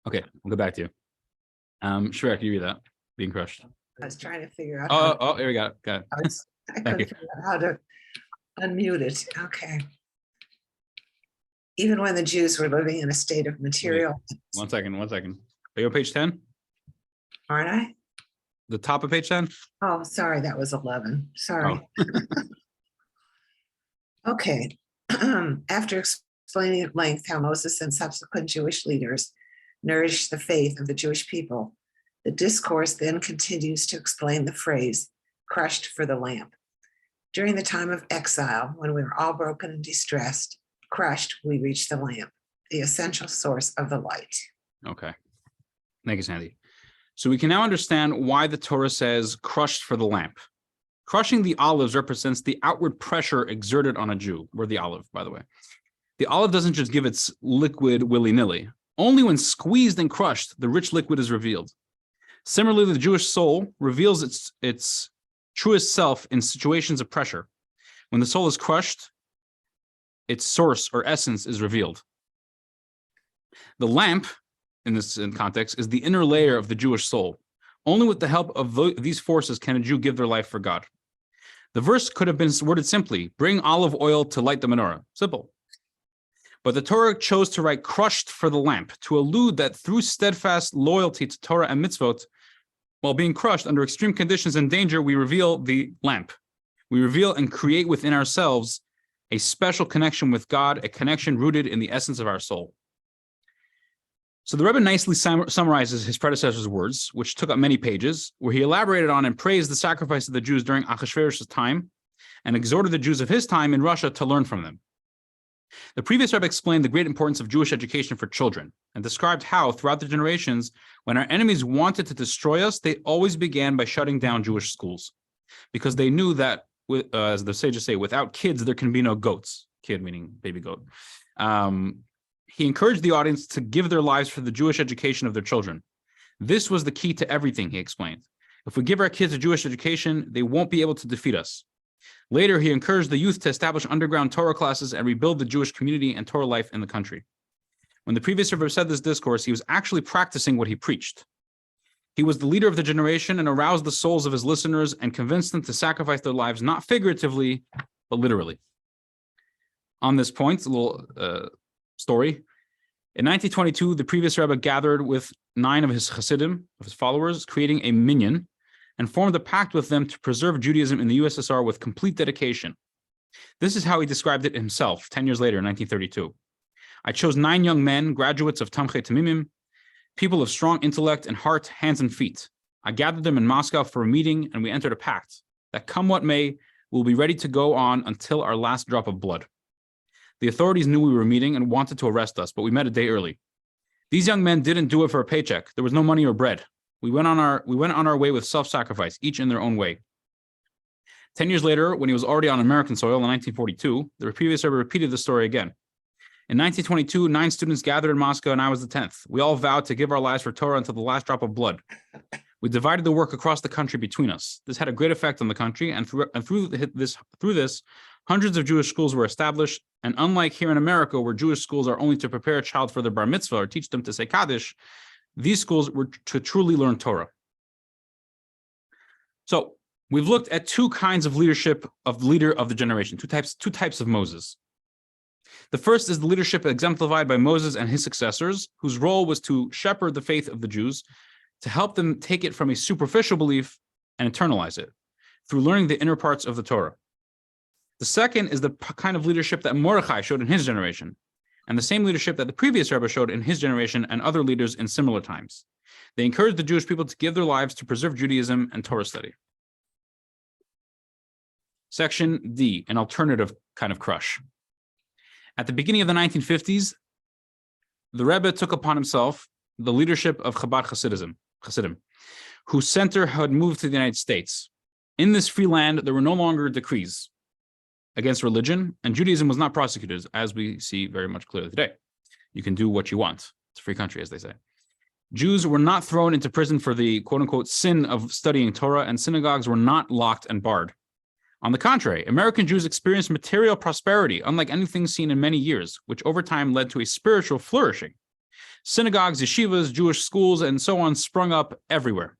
Okay, we'll go back to you. Shrek, can you read that? being crushed. I was trying to figure out. Oh, here we got it. Got it. I couldn't figure out how to unmute it. Okay. Even when the Jews were living in a state of material, 1 second. Are you on page 10? aren't I? The top of page 10? Oh, sorry, that was 11. Sorry. Okay. After explaining at length how Moses and subsequent Jewish leaders nourished the faith of the Jewish people, the discourse then continues to explain the phrase, crushed for the lamp. During the time of exile, when we were all broken and distressed, crushed, we reached the lamp, the essential source of the light. Okay. Thank you, Sandy. So we can now understand why the Torah says crushed for the lamp. Crushing the olives represents the outward pressure exerted on a Jew. We're the olive, by the way. The olive doesn't just give its liquid willy-nilly. Only when squeezed and crushed, the rich liquid is revealed. Similarly, the Jewish soul reveals its truest self in situations of pressure. When the soul is crushed, its source or essence is revealed. The lamp, in this context, is the inner layer of the Jewish soul. Only with the help of these forces can a Jew give their life for God. The verse could have been worded simply, bring olive oil to light the menorah. Simple. But the Torah chose to write crushed for the lamp to allude that through steadfast loyalty to Torah and mitzvot, while being crushed under extreme conditions and danger, we reveal the lamp. We reveal and create within ourselves a special connection with God, a connection rooted in the essence of our soul. So the Rebbe nicely summarizes his predecessor's words, which took up many pages, where he elaborated on and praised the sacrifice of the Jews during Achashverosh's time and exhorted the Jews of his time in Russia to learn from them. The previous Rebbe explained the great importance of Jewish education for children and described how, throughout the generations, when our enemies wanted to destroy us, they always began by shutting down Jewish schools, because they knew that, as the sages say, without kids, there can be no goats. Kid meaning baby goat. He encouraged the audience to give their lives for the Jewish education of their children. This was the key to everything, he explained. If we give our kids a Jewish education, they won't be able to defeat us. Later, he encouraged the youth to establish underground Torah classes and rebuild the Jewish community and Torah life in the country. When the previous Rebbe said this discourse, he was actually practicing what he preached. He was the leader of the generation and aroused the souls of his listeners and convinced them to sacrifice their lives, not figuratively, but literally. On this point, a little story. In 1922, the previous Rebbe gathered with 9 of his Hasidim, of his followers, creating a minyan, and formed a pact with them to preserve Judaism in the USSR with complete dedication. This is how he described it himself 10 years later in 1932. I chose 9 young men, graduates of Tamchei Tamimim, people of strong intellect and heart, hands and feet. I gathered them in Moscow for a meeting, and we entered a pact that, come what may, we'll be ready to go on until our last drop of blood. The authorities knew we were meeting and wanted to arrest us, but we met a day early. These young men didn't do it for a paycheck. There was no money or bread. We went on our way with self-sacrifice, each in their own way. 10 years later, when he was already on American soil in 1942, the previous Rebbe repeated the story again. In 1922, 9 students gathered in Moscow, and I was the 10th. We all vowed to give our lives for Torah until the last drop of blood. We divided the work across the country between us. This had a great effect on the country, and through this, hundreds of Jewish schools were established. And unlike here in America, where Jewish schools are only to prepare a child for their bar mitzvah or teach them to say Kaddish, these schools were to truly learn Torah. So we've looked at 2 kinds of leadership of the leader of the generation, two types of Moses. The first is the leadership exemplified by Moses and his successors, whose role was to shepherd the faith of the Jews, to help them take it from a superficial belief and internalize it through learning the inner parts of the Torah. The second is the kind of leadership that Mordechai showed in his generation, and the same leadership that the previous Rebbe showed in his generation and other leaders in similar times. They encouraged the Jewish people to give their lives to preserve Judaism and Torah study. Section D, an alternative kind of crush. At the beginning of the 1950s, the Rebbe took upon himself the leadership of Chabad Hasidim, whose center had moved to the United States. In this free land, there were no longer decrees against religion, and Judaism was not prosecuted, as we see very much clearly today. You can do what you want. It's a free country, as they say. Jews were not thrown into prison for the quote-unquote sin of studying Torah, and synagogues were not locked and barred. On the contrary, American Jews experienced material prosperity, unlike anything seen in many years, which over time led to a spiritual flourishing. Synagogues, yeshivas, Jewish schools, and so on sprung up everywhere.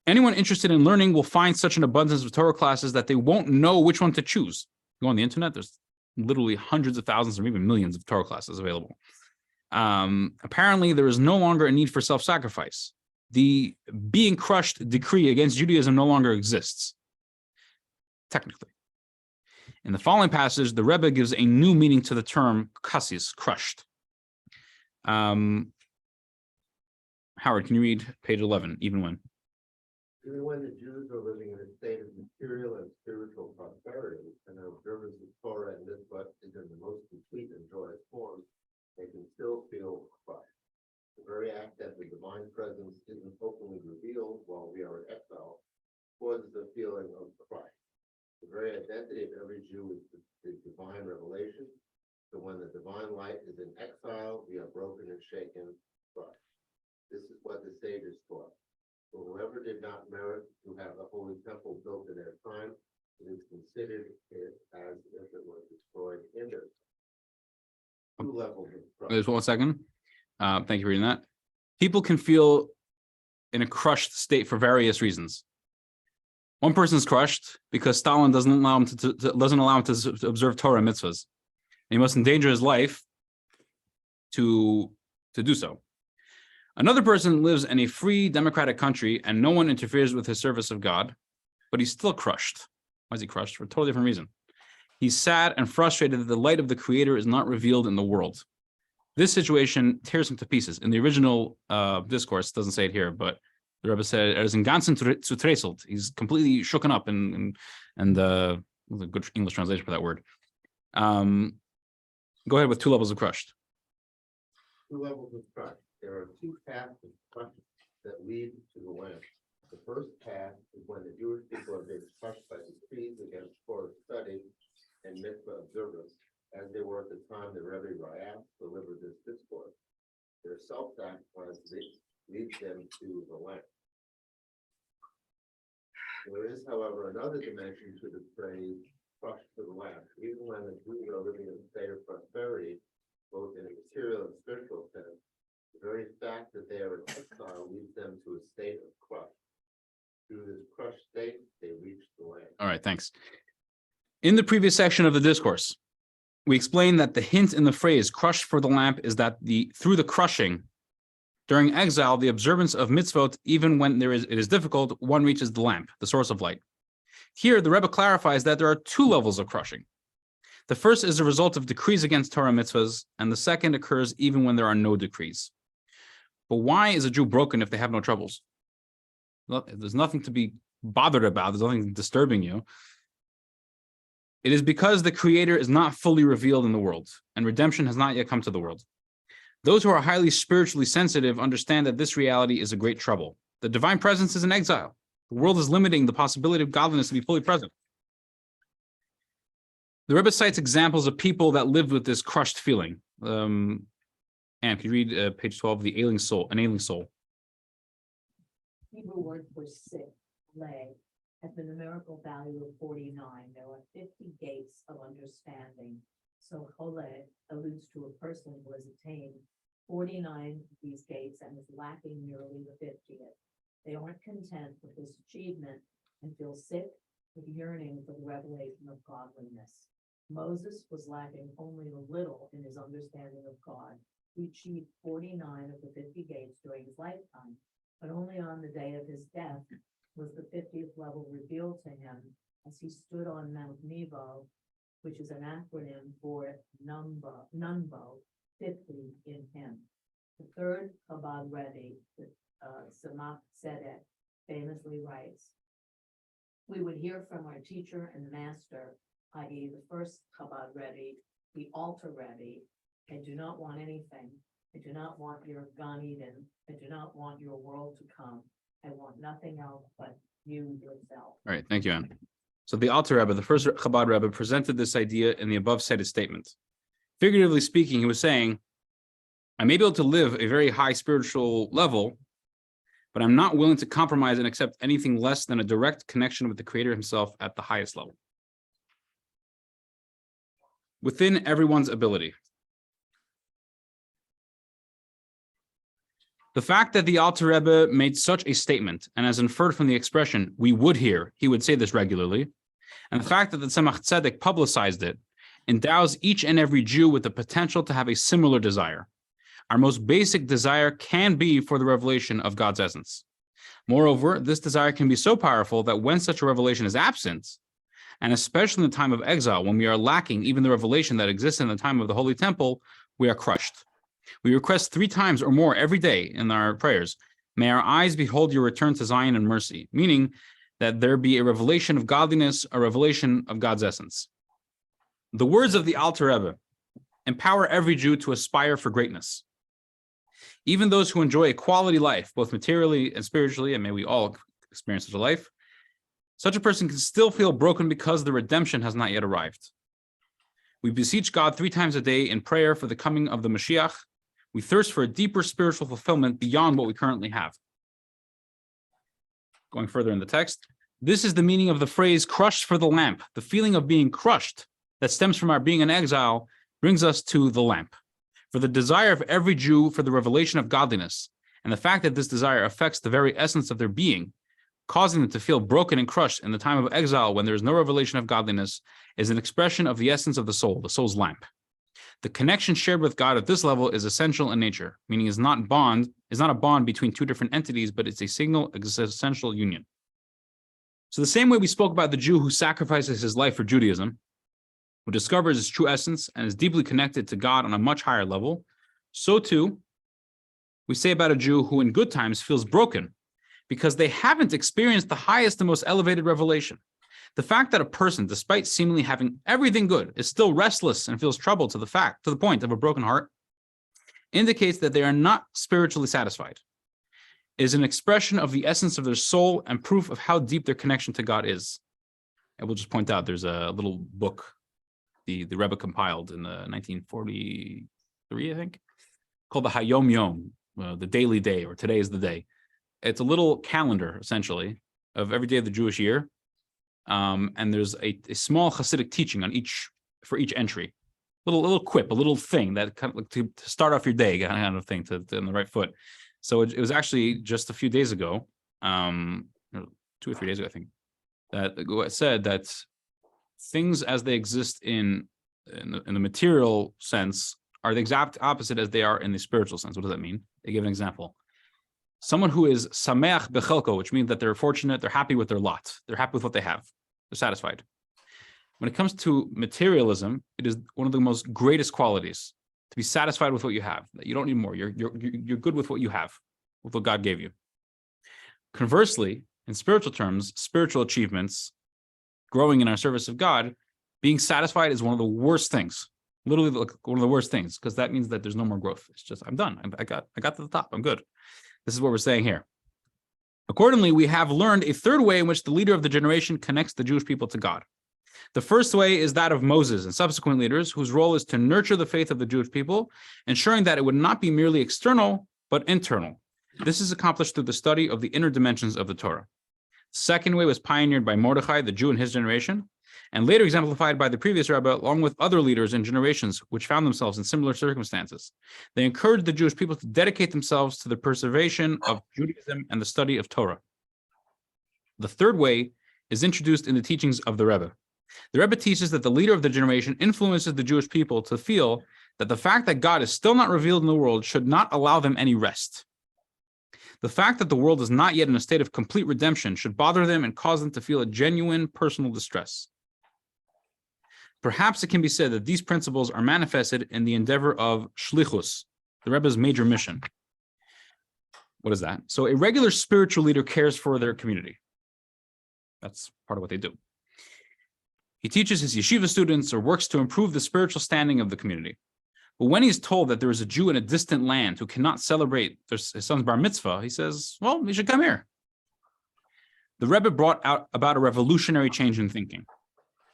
Anyone interested in learning will find such an abundance of Torah classes that they won't know which one to choose. You go on the internet, there's literally hundreds of thousands or even millions of Torah classes available. Apparently, there is no longer a need for self-sacrifice. The being crushed decree against Judaism no longer exists, technically. In the following passage, the Rebbe gives a new meaning to the term kasis, crushed. Howard, can you read page 11, even when? Even when the Jews are living in a state of material and spiritual prosperity, and their observance of Torah and mitzvah is in the most complete and joyous form, they can still feel crushed. The very act that the divine presence isn't openly revealed while we are in exile causes a feeling of crush. The very identity of every Jew is divine revelation. So when the divine light is in exile, we are broken and shaken, crushed. This is what the sages taught. For whoever did not merit to have the holy temple built in their time, it is considered it as if it was destroyed in their time. 2 levels of crushed. There's 1 second. Thank you for reading that. People can feel in a crushed state for various reasons. One person's crushed because Stalin doesn't allow him to observe Torah and mitzvahs. And he must endanger his life to do so. Another person lives in a free democratic country and no one interferes with his service of God, but he's still crushed. Why is he crushed? For a totally different reason. He's sad and frustrated that the light of the Creator is not revealed in the world. This situation tears him to pieces. In the original discourse, it doesn't say it here, but the Rebbe said, "Er ist im Ganzen zerträselt." He's completely shooken up, and a good English translation for that word. Go ahead with 2 levels of crushed. 2 levels of crush. There are 2 paths of crush that lead to the land. The first path is when the Jewish people are being crushed by decrees against Torah study and mitzvah observance, as they were at the time the Rebbe Rayat delivered this discourse. Their self-sacrifice leads them to the land. There is, however, another dimension to the phrase crushed to the land. Even when the Jews are living in a state of prosperity, both in a material and spiritual sense, the very fact that they are in exile leads them to a state of crush. Through this crushed state, they reach the land. All right, thanks. In the previous section of the discourse, we explained that the hint in the phrase crushed for the lamp is that through the crushing, during exile, the observance of mitzvot, even when it is difficult, one reaches the lamp, the source of light. Here, the Rebbe clarifies that there are 2 levels of crushing. The first is a result of decrees against Torah mitzvahs, and the second occurs even when there are no decrees. But why is a Jew broken if they have no troubles? There's nothing to be bothered about. There's nothing disturbing you. It is because the Creator is not fully revealed in the world, and redemption has not yet come to the world. Those who are highly spiritually sensitive understand that this reality is a great trouble. The divine presence is in exile. The world is limiting the possibility of godliness to be fully present. The Rebbe cites examples of people that lived with this crushed feeling. And can you read page 12, an ailing soul? Hebrew word for sick, lay, has the numerical value of 49. There are 50 gates of understanding. So chole alludes to a person who has attained 49 of these gates and is lacking nearly the 50th. They aren't content with this achievement and feel sick with yearning for the revelation of godliness. Moses was lacking only a little in his understanding of God. He achieved 49 of the 50 gates during his lifetime, but only on the day of his death was the 50th level revealed to him as he stood on Mount Nebo, which is an acronym for Nunbo, 50 in him. The third Chabad Rebbe, Samak Tzedek, famously writes, "We would hear from our teacher and master, i.e. the first Chabad Rebbe, the Alter Rebbe, I do not want anything. I do not want your Gan Eden. I do not want your world to come. I want nothing else but you yourself." All right, thank you, Ann. So the Alter Rebbe, the first Chabad Rebbe, presented this idea in the above cited statement. Figuratively speaking, he was saying, I may be able to live a very high spiritual level, but I'm not willing to compromise and accept anything less than a direct connection with the Creator himself at the highest level. Within everyone's ability. The fact that the Alter Rebbe made such a statement, and as inferred from the expression, we would hear, he would say this regularly, and the fact that the Tzemach Tzedek publicized it, endows each and every Jew with the potential to have a similar desire. Our most basic desire can be for the revelation of God's essence. Moreover, this desire can be so powerful that when such a revelation is absent, and especially in the time of exile, when we are lacking even the revelation that exists in the time of the Holy Temple, we are crushed. We request 3 times or more every day in our prayers, may our eyes behold your return to Zion and mercy, meaning that there be a revelation of godliness, a revelation of God's essence. The words of the Alter Rebbe empower every Jew to aspire for greatness. Even those who enjoy a quality life, both materially and spiritually, and may we all experience such a life, such a person can still feel broken because the redemption has not yet arrived. We beseech God 3 times a day in prayer for the coming of the Mashiach. We thirst for a deeper spiritual fulfillment beyond what we currently have. Going further in the text, this is the meaning of the phrase crushed for the lamp. The feeling of being crushed that stems from our being in exile brings us to the lamp. For the desire of every Jew for the revelation of godliness, and the fact that this desire affects the very essence of their being, causing them to feel broken and crushed in the time of exile when there is no revelation of godliness, is an expression of the essence of the soul's lamp. The connection shared with God at this level is essential in nature, meaning is not a bond between 2 different entities, but it's a single essential union. So the same way we spoke about the Jew who sacrifices his life for Judaism, who discovers his true essence and is deeply connected to God on a much higher level, so too we say about a Jew who in good times feels broken because they haven't experienced the highest and most elevated revelation. The fact that a person, despite seemingly having everything good, is still restless and feels troubled to the point of a broken heart, indicates that they are not spiritually satisfied. It is an expression of the essence of their soul and proof of how deep their connection to God is. I will just point out there's a little book the Rebbe compiled in 1943, I think, called the Hayom Yom, the daily day, or today is the day. It's a little calendar, essentially, of every day of the Jewish year. And there's a small Hasidic teaching for each entry, little quip, a little thing that kind of like to start off your day, kind of thing, to on the right foot. So it was actually just a few days ago, 2 or 3 days ago, I think, that it said that things as they exist in the material sense are the exact opposite as they are in the spiritual sense. What does that mean? They give an example. Someone who is sameach bechelko, which means that they're fortunate, they're happy with their lot, they're happy with what they have, they're satisfied. When it comes to materialism, it is one of the most greatest qualities to be satisfied with what you have. That you don't need more. You're good with what you have, with what God gave you. Conversely, in spiritual terms, spiritual achievements, growing in our service of God, being satisfied is one of the worst things. Literally, one of the worst things, because that means that there's no more growth. It's just I'm done. I got to the top. I'm good. This is what we're saying here. Accordingly, we have learned a 3rd way in which the leader of the generation connects the Jewish people to God. The first way is that of Moses and subsequent leaders, whose role is to nurture the faith of the Jewish people, ensuring that it would not be merely external, but internal. This is accomplished through the study of the inner dimensions of the Torah. The second way was pioneered by Mordechai, the Jew in his generation, and later exemplified by the previous Rebbe, along with other leaders in generations which found themselves in similar circumstances. They encouraged the Jewish people to dedicate themselves to the preservation of Judaism and the study of Torah. The 3rd way is introduced in the teachings of the Rebbe. The Rebbe teaches that the leader of the generation influences the Jewish people to feel that the fact that God is still not revealed in the world should not allow them any rest. The fact that the world is not yet in a state of complete redemption should bother them and cause them to feel a genuine personal distress. Perhaps it can be said that these principles are manifested in the endeavor of shlichus, the Rebbe's major mission. What is that? So a regular spiritual leader cares for their community. That's part of what they do. He teaches his yeshiva students or works to improve the spiritual standing of the community. But when he's told that there is a Jew in a distant land who cannot celebrate his son's bar mitzvah, he says, well, you should come here. The Rebbe brought about a revolutionary change in thinking.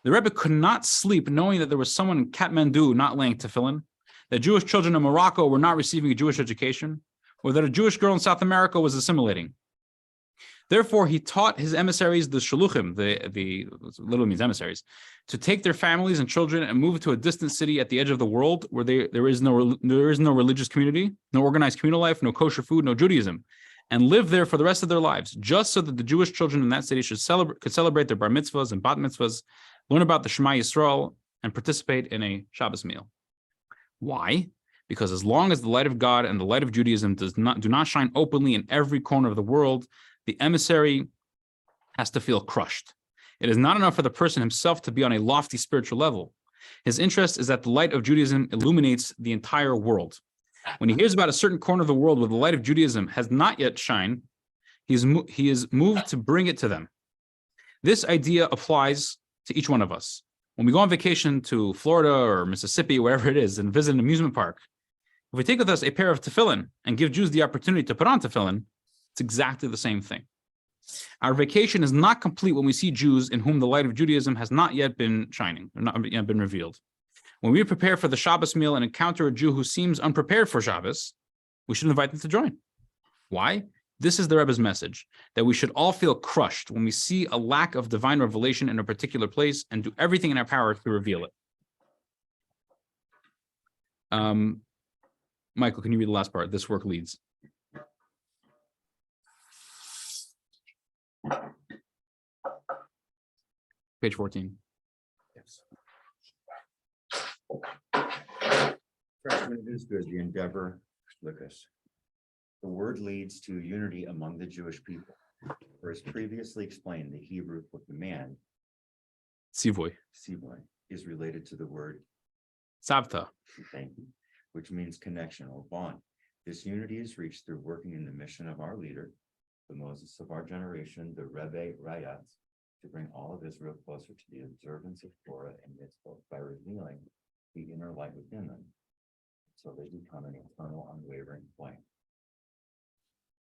The Rebbe could not sleep knowing that there was someone in Kathmandu not laying tefillin, that Jewish children in Morocco were not receiving a Jewish education, or that a Jewish girl in South America was assimilating. Therefore, he taught his emissaries, the shaluchim, the literally means emissaries, to take their families and children and move to a distant city at the edge of the world where there is no religious community, no organized communal life, no kosher food, no Judaism, and live there for the rest of their lives, just so that the Jewish children in that city could celebrate their bar mitzvahs and bat mitzvahs, learn about the Shema Yisrael, and participate in a Shabbos meal. Why? Because as long as the light of God and the light of Judaism do not shine openly in every corner of the world, the emissary has to feel crushed. It is not enough for the person himself to be on a lofty spiritual level. His interest is that the light of Judaism illuminates the entire world. When he hears about a certain corner of the world where the light of Judaism has not yet shined, he is moved to bring it to them. This idea applies to each one of us. When we go on vacation to Florida or Mississippi, wherever it is, and visit an amusement park, if we take with us a pair of tefillin and give Jews the opportunity to put on tefillin, it's exactly the same thing. Our vacation is not complete when we see Jews in whom the light of Judaism has not yet been shining, or not yet been revealed. When we prepare for the Shabbos meal and encounter a Jew who seems unprepared for Shabbos, we should invite them to join. Why? This is the Rebbe's message, that we should all feel crushed when we see a lack of divine revelation in a particular place and do everything in our power to reveal it. Michael, can you read the last part? This work leads. Page 14. Freshman is good, the endeavor, Lucas. The word leads to unity among the Jewish people. For as previously explained, the Hebrew for command, Sivoy. sivoy, is related to the word Savta. thank you, which means connection or bond. This unity is reached through working in the mission of our leader, the Moses of our generation, the Rebbe Rayatz, to bring all of Israel closer to the observance of Torah and mitzvot by revealing the inner light within them, so they become an eternal, unwavering flame.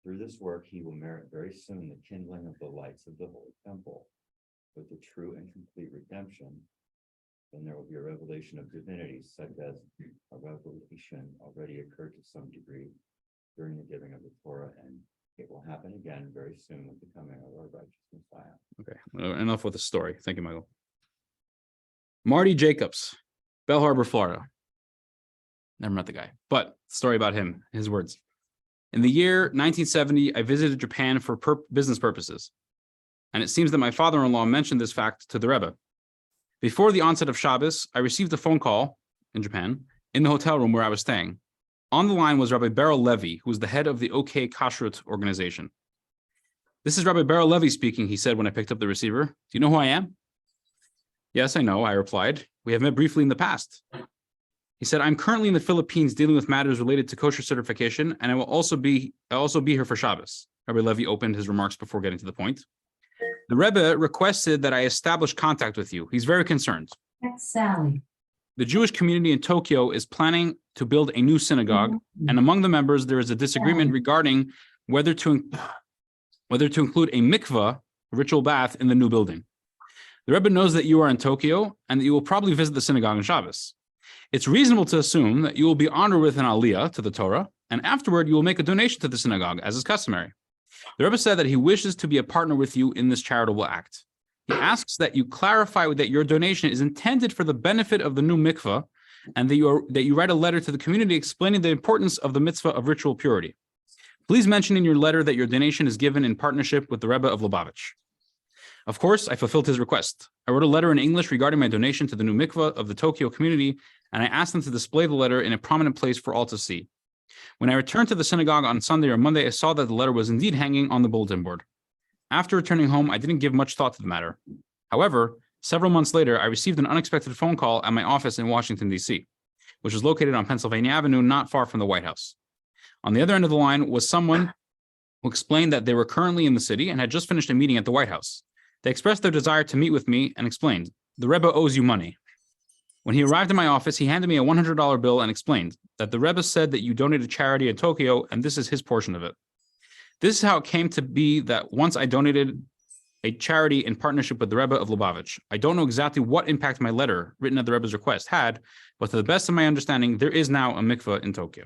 Through this work, he will merit very soon the kindling of the lights of the Holy Temple. With the true and complete redemption, then there will be a revelation of divinity, such as a revelation already occurred to some degree during the giving of the Torah, and it will happen again very soon with the coming of our righteous Messiah. Okay, enough with the story. Thank you, Michael. Marty Jacobs, Bell Harbor, Florida. Never met the guy, but story about him, his words. In the year 1970, I visited Japan for business purposes, and it seems that my father-in-law mentioned this fact to the Rebbe. Before the onset of Shabbos, I received a phone call in Japan in the hotel room where I was staying. On the line was Rabbi Beryl Levy, who was the head of the OK Kashrut organization. This is Rabbi Beryl Levy speaking, he said when I picked up the receiver. Do you know who I am? Yes, I know, I replied. We have met briefly in the past. He said, I'm currently in the Philippines dealing with matters related to kosher certification, and I'll also be here for Shabbos. Rabbi Levy opened his remarks before getting to the point. The Rebbe requested that I establish contact with you. He's very concerned. That's Sally. The Jewish community in Tokyo is planning to build a new synagogue, and among the members, there is a disagreement regarding whether to include a mikvah, a ritual bath, in the new building. The Rebbe knows that you are in Tokyo and that you will probably visit the synagogue on Shabbos. It's reasonable to assume that you will be honored with an aliyah to the Torah, and afterward you will make a donation to the synagogue, as is customary. The Rebbe said that he wishes to be a partner with you in this charitable act. He asks that you clarify that your donation is intended for the benefit of the new mikvah, and that you write a letter to the community explaining the importance of the mitzvah of ritual purity. Please mention in your letter that your donation is given in partnership with the Rebbe of Lubavitch. Of course, I fulfilled his request. I wrote a letter in English regarding my donation to the new mikvah of the Tokyo community, and I asked them to display the letter in a prominent place for all to see. When I returned to the synagogue on Sunday or Monday, I saw that the letter was indeed hanging on the bulletin board. After returning home, I didn't give much thought to the matter. However, several months later, I received an unexpected phone call at my office in Washington, D.C., which was located on Pennsylvania Avenue, not far from the White House. On the other end of the line was someone who explained that they were currently in the city and had just finished a meeting at the White House. They expressed their desire to meet with me and explained, the Rebbe owes you money. When he arrived in my office, he handed me a $100 bill and explained that the Rebbe said that you donated charity in Tokyo, and this is his portion of it. This is how it came to be that once I donated a charity in partnership with the Rebbe of Lubavitch. I don't know exactly what impact my letter, written at the Rebbe's request, had, but to the best of my understanding, there is now a mikveh in Tokyo.